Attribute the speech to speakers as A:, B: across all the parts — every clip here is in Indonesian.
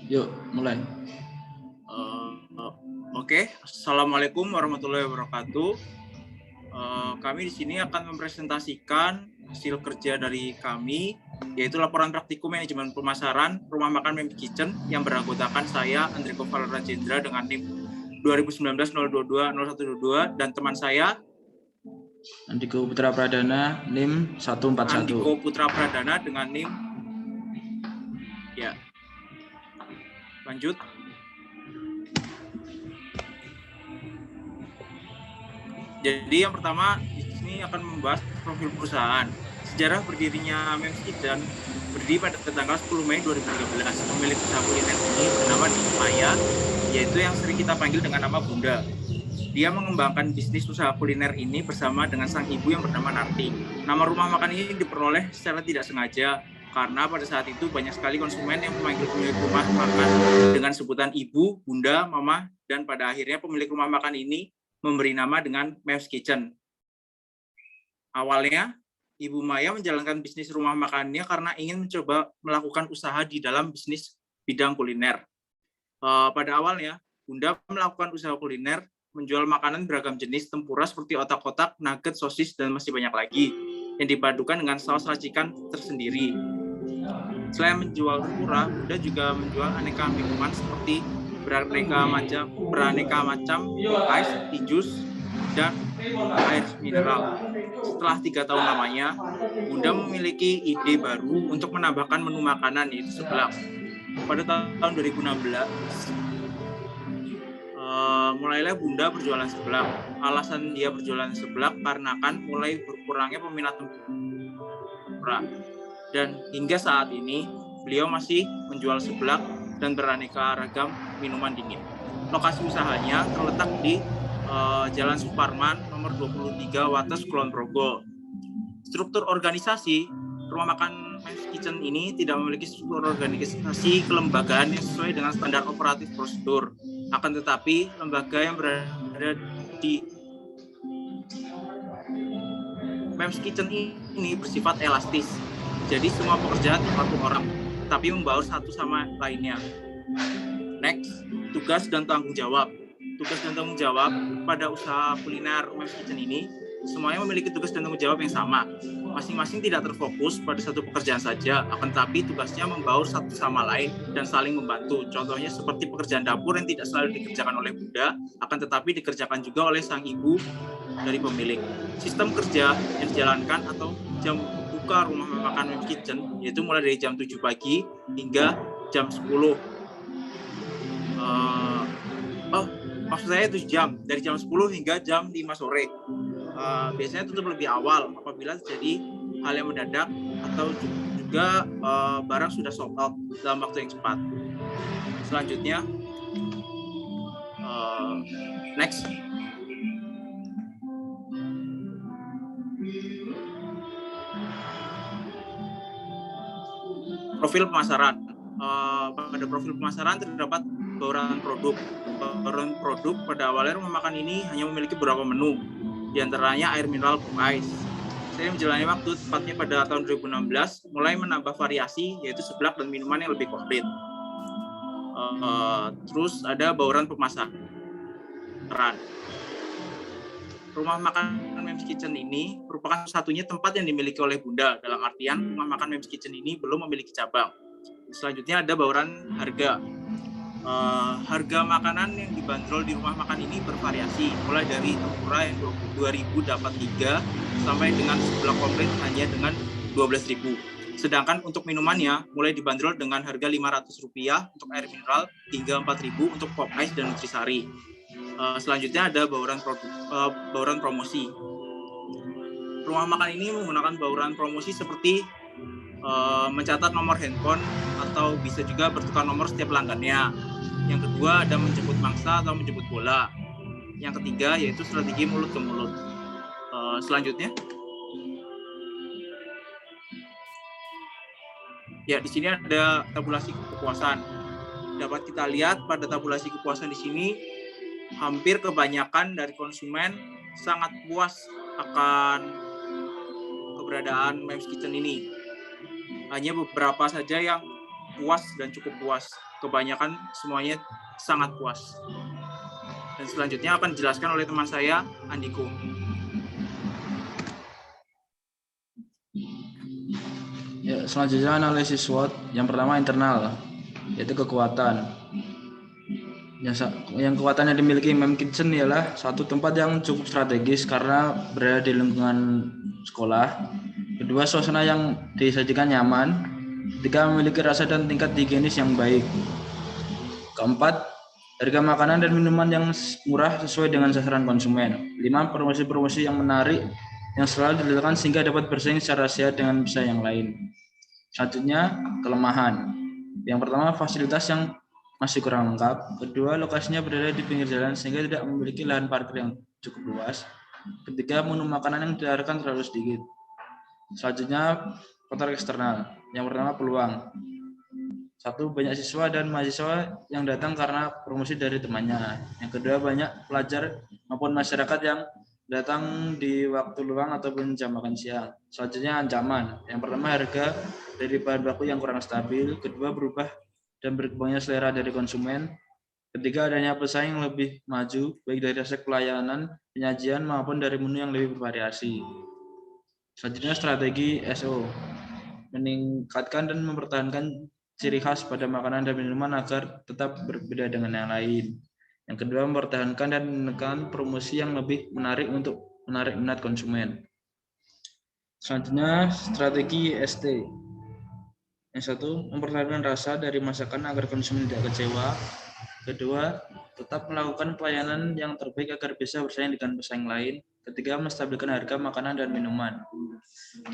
A: Yuk, mulai.
B: Oke. Assalamualaikum warahmatullahi wabarakatuh. Kami di sini akan mempresentasikan hasil kerja dari kami, yaitu laporan praktikum manajemen pemasaran rumah makan Mem Kitchen yang beranggotakan saya, Andriko Valerajendra dengan NIM 2019-022-0122 dan teman saya,
A: Andiko Putra Pradana, NIM 141.
B: Andiko Putra Pradana dengan NIM. Ya. Lanjut. Jadi yang pertama di sini akan membahas profil perusahaan. Sejarah berdirinya Mem Kitchen berdiri pada tanggal 10 Mei 2013. Pemilik usaha kuliner ini bernama Maya, yaitu yang sering kita panggil dengan nama Bunda. Dia mengembangkan bisnis usaha kuliner ini bersama dengan sang ibu yang bernama Narti. Nama rumah makan ini diperoleh secara tidak sengaja karena pada saat itu banyak sekali konsumen yang memanggil pemilik rumah makan dengan sebutan ibu, bunda, mama, dan pada akhirnya pemilik rumah makan ini memberi nama dengan Mem's Kitchen. Awalnya, Ibu Maya menjalankan bisnis rumah makannya karena ingin mencoba melakukan usaha di dalam bisnis bidang kuliner. Pada awalnya, Bunda melakukan usaha kuliner, menjual makanan beragam jenis tempura seperti otak-otak, nugget, sosis, dan masih banyak lagi, yang dipadukan dengan saus racikan tersendiri. Selain menjual tempura, Bunda juga menjual aneka minuman seperti beraneka macam ice, jus, dan air mineral. Setelah 3 tahun lamanya, Bunda memiliki ide baru untuk menambahkan menu makanan, yaitu seblak. Pada tahun 2016, mulailah Bunda berjualan seblak. Alasan dia berjualan seblak karena kan mulai berkurangnya peminat tempura. Dan hingga saat ini, beliau masih menjual seblak dan beraneka ragam minuman dingin. Lokasi usahanya terletak di Jalan Suparman nomor 23 Wates, Kulon Progo. Struktur organisasi rumah makan Mem's Kitchen ini tidak memiliki struktur organisasi kelembagaan yang sesuai dengan standar operatif prosedur. Akan tetapi, lembaga yang berada di Mem's Kitchen ini bersifat elastis. Jadi semua pekerjaan diatur orang, tapi membaur satu sama lainnya. Next, tugas dan tanggung jawab. Tugas dan tanggung jawab pada usaha kuliner Mem's Kitchen ini semuanya memiliki tugas dan tanggung jawab yang sama. Masing-masing tidak terfokus pada satu pekerjaan saja, akan tetapi tugasnya membaur satu sama lain dan saling membantu. Contohnya seperti pekerjaan dapur yang tidak selalu dikerjakan oleh Bunda, akan tetapi dikerjakan juga oleh sang ibu dari pemilik. Sistem kerja yang dijalankan atau jam buka rumah makan Mem's Kitchen yaitu mulai dari jam 7 pagi hingga jam 10. Maksud saya 7 jam, dari jam 10 hingga jam 5 sore. Biasanya tutup lebih awal apabila terjadi hal yang mendadak atau juga barang sudah sold out dalam waktu yang cepat. Selanjutnya, next. Profil pemasaran. Pada profil pemasaran terdapat bauran produk. Bauran produk pada awalnya rumah makan ini hanya memiliki beberapa menu, di antaranya air mineral pop ice. Saya menjalani waktu tepatnya pada tahun 2016 mulai menambah variasi, yaitu seblak dan minuman yang lebih komplit. Terus ada bauran pemasaran. Rumah makan Mem's Kitchen ini merupakan satunya tempat yang dimiliki oleh Bunda. Dalam artian rumah makan Mem's Kitchen ini belum memiliki cabang. Selanjutnya ada bauran harga. Harga makanan yang dibanderol di rumah makan ini bervariasi, mulai dari tempura yang 2.000 dapat 3 sampai dengan seblak komplit hanya dengan 12.000. Sedangkan untuk minumannya mulai dibanderol dengan harga Rp500 untuk air mineral hingga 4.000 untuk pop ice dan nutrisari. Selanjutnya ada bauran promosi. Rumah makan ini menggunakan bauran promosi seperti mencatat nomor handphone atau bisa juga bertukar nomor setiap pelanggannya. Yang kedua ada menjemput mangsa atau menjemput bola. Yang ketiga yaitu strategi mulut ke mulut. Selanjutnya, ya di sini ada tabulasi kepuasan. Dapat kita lihat pada tabulasi kepuasan di sini hampir kebanyakan dari konsumen sangat puas akan keberadaan Mem's Kitchen ini. Hanya beberapa saja yang puas dan cukup puas. kebanyakan semuanya sangat puas. Dan selanjutnya akan dijelaskan oleh teman saya, Andiko.
A: Ya, selanjutnya analisis SWOT. Yang pertama internal, yaitu kekuatan. Yang kekuatan yang dimiliki Mem Kitchen ialah satu tempat yang cukup strategis karena berada di lingkungan sekolah. Kedua, suasana yang disajikan nyaman. Ketiga, memiliki rasa dan tingkat higienis yang baik. Keempat, harga makanan dan minuman yang murah sesuai dengan sasaran konsumen. 5, promosi-promosi yang menarik yang selalu dilakukan sehingga dapat bersaing secara sehat dengan pesaing yang lain. Selanjutnya, kelemahan. Yang pertama, fasilitas yang masih kurang lengkap. Kedua, lokasinya berada di pinggir jalan sehingga tidak memiliki lahan parkir yang cukup luas. Ketiga, menu makanan yang ditawarkan terlalu sedikit. Selanjutnya, faktor eksternal. Yang pertama, peluang. Satu, banyak siswa dan mahasiswa yang datang karena promosi dari temannya. Yang kedua, banyak pelajar maupun masyarakat yang datang di waktu luang ataupun jam makan siang. Selanjutnya, ancaman. Yang pertama, harga dari bahan baku yang kurang stabil. Kedua, berubah dan berkembangnya selera dari konsumen. Ketiga, adanya pesaing yang lebih maju, baik dari aspek pelayanan, penyajian, maupun dari menu yang lebih bervariasi. Selanjutnya, strategi SO. Meningkatkan dan mempertahankan ciri khas pada makanan dan minuman agar tetap berbeda dengan yang lain. Yang kedua, mempertahankan dan menekan promosi yang lebih menarik untuk menarik minat konsumen. Selanjutnya, strategi ST. Yang satu, mempertahankan rasa dari masakan agar konsumen tidak kecewa. Kedua, tetap melakukan pelayanan yang terbaik agar bisa bersaing dengan pesaing lain. Ketiga, menstabilkan harga makanan dan minuman.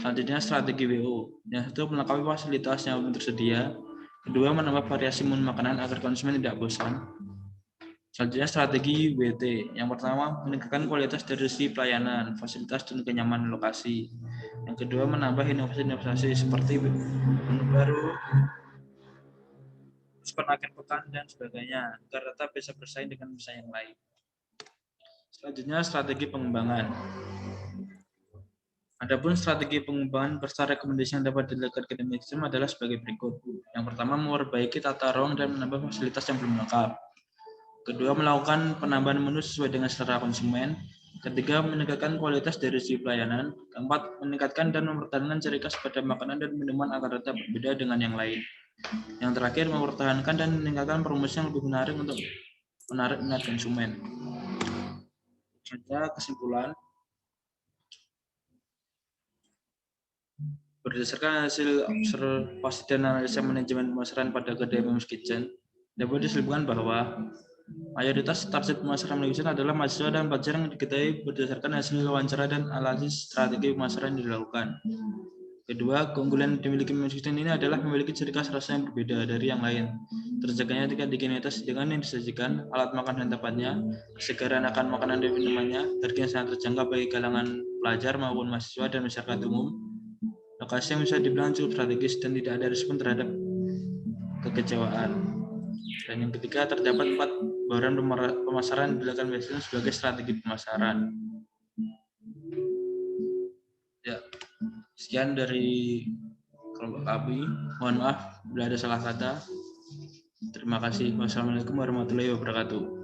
A: Selanjutnya, strategi WO. Yang satu, melengkapi fasilitas yang belum tersedia. Kedua, menambah variasi menu makanan agar konsumen tidak bosan. Selanjutnya, strategi WT. Yang pertama, meningkatkan kualitas dari sisi pelayanan, fasilitas, dan kenyamanan lokasi. Yang kedua, menambah inovasi-inovasi seperti menu baru, diskon akhir pekan, dan sebagainya, agar tetap bisa bersaing dengan pesaing yang lain. Selanjutnya, strategi pengembangan. Adapun strategi pengembangan peserta rekomendasi yang dapat dilakukan Academic System adalah sebagai berikut. Yang pertama, memperbaiki tata ruang dan menambah fasilitas yang belum lengkap. Kedua, melakukan penambahan menu sesuai dengan selera konsumen. Ketiga, meningkatkan kualitas dari sisi pelayanan. Keempat, meningkatkan dan mempertahankan ciri khas pada makanan dan minuman agar tetap berbeda dengan yang lain. Yang terakhir, mempertahankan dan meningkatkan promosi yang lebih menarik untuk menarik minat konsumen. Selanjutnya, kesimpulan. Berdasarkan hasil observasi dan analisa manajemen pemasaran pada kedai Mem's Kitchen, dapat disimpulkan bahwa mayoritas target pemasaran Mem's Kitchen adalah mahasiswa dan pelajar yang diketahui berdasarkan hasil wawancara dan analisis strategi pemasaran yang dilakukan. Kedua, keunggulan yang dimiliki Mem's Kitchen ini adalah memiliki ciri khas rasa yang berbeda dari yang lain. Terjaganya tingkat higienitas dengan yang disajikan, alat makan dan tempatnya, kesegaran akan makanan dan minumannya, harga yang sangat terjangkau bagi kalangan pelajar maupun mahasiswa dan masyarakat umum. Lokasi yang bisa dibilang cukup strategis dan tidak ada respon terhadap kekecewaan. Dan yang ketiga, terdapat 4 bauran pemasaran yang dilakukan Western sebagai strategi pemasaran. Ya, sekian dari kelompok kami. Mohon maaf bila ada salah kata. Terima kasih. Wassalamualaikum warahmatullahi wabarakatuh.